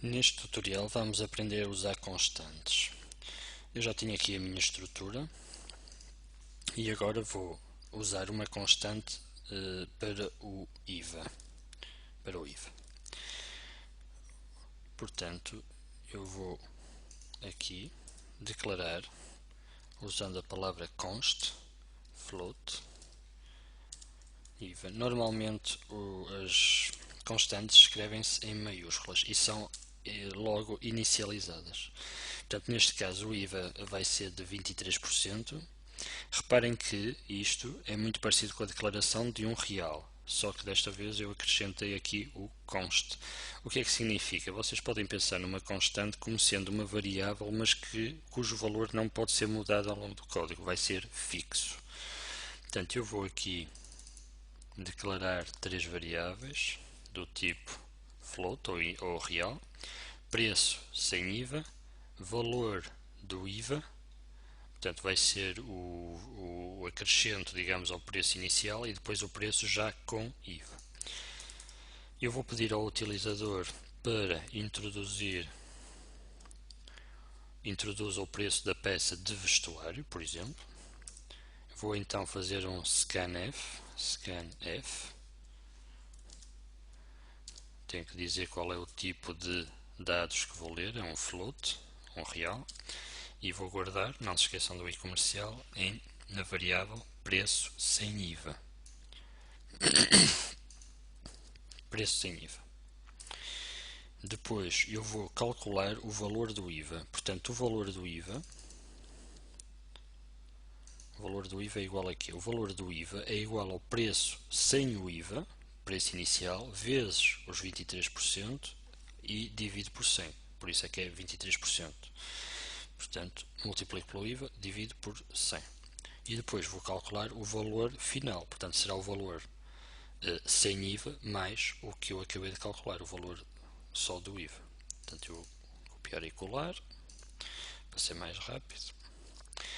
Neste tutorial vamos aprender a usar constantes. Eu já tinha aqui a minha estrutura e agora vou usar uma constante para o IVA. Portanto, eu vou aqui declarar, usando a palavra const, float, IVA. Normalmente as constantes escrevem-se em maiúsculas e são logo inicializadas. Portanto, neste caso o IVA vai ser de 23%. Reparem que isto é muito parecido com a declaração de um real, só que desta vez eu acrescentei aqui o const. O que é que significa? Vocês podem pensar numa constante como sendo uma variável, mas cujo valor não pode ser mudado ao longo do código, vai ser fixo. Portanto, eu vou aqui declarar três variáveis do tipo float ou real, preço sem IVA, valor do IVA, portanto vai ser o acrescento, digamos, ao preço inicial e depois o preço já com IVA. Eu vou pedir ao utilizador para introduza o preço da peça de vestuário, por exemplo. Vou então fazer um scanf. Tenho que dizer qual é o tipo de dados que vou ler, é um float, um real, e vou guardar, não se esqueçam do i comercial, na variável preço sem IVA. Preço sem IVA. Depois eu vou calcular o valor do IVA, portanto o valor do IVA é igual a quê? O valor do IVA é igual ao preço sem o IVA, preço inicial, vezes os 23% e divido por 100. Por isso é que é 23%. Portanto, multiplico pelo IVA, divido por 100. E depois vou calcular o valor final. Portanto, será o valor sem IVA mais o que eu acabei de calcular, o valor só do IVA. Portanto, eu vou copiar e colar para ser mais rápido.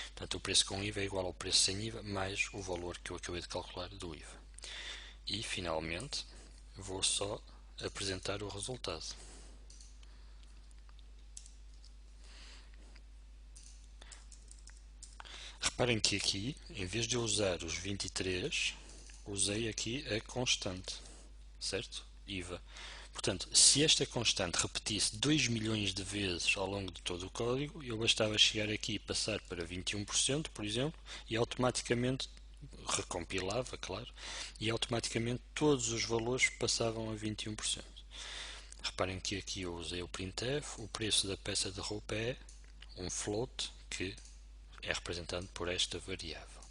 Portanto, o preço com IVA é igual ao preço sem IVA mais o valor que eu acabei de calcular do IVA. E, finalmente, vou só apresentar o resultado. Reparem que aqui, em vez de eu usar os 23, usei aqui a constante, certo? IVA. Portanto, se esta constante repetisse 2 milhões de vezes ao longo de todo o código, eu bastava chegar aqui e passar para 21%, por exemplo, e automaticamente recompilava, claro, e automaticamente todos os valores passavam a 21%. Reparem que aqui eu usei o printf, o preço da peça de roupa é um float que é representado por esta variável,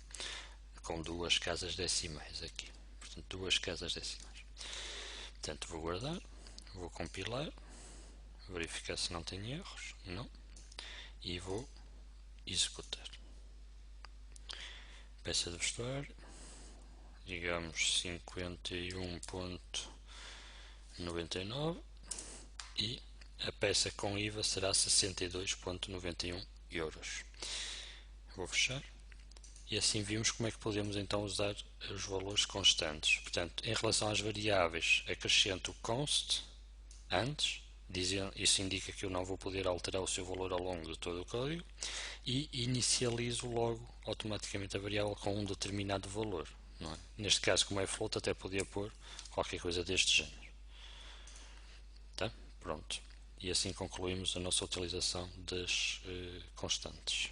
com duas casas decimais aqui. Portanto, duas casas decimais. Portanto, vou guardar, vou compilar, verificar se não tem erros, não, e vou executar. Peça de vestuário, digamos 51,99 e a peça com IVA será 62,91 euros. Vou fechar. E assim vimos como é que podemos então usar os valores constantes. Portanto, em relação às variáveis, acrescento o const antes, isso indica que eu não vou poder alterar o seu valor ao longo de todo o código, e inicializo logo automaticamente a variável com um determinado valor. Não é? Neste caso, como é float, até podia pôr qualquer coisa deste género. Tá? Pronto. E assim concluímos a nossa utilização das constantes.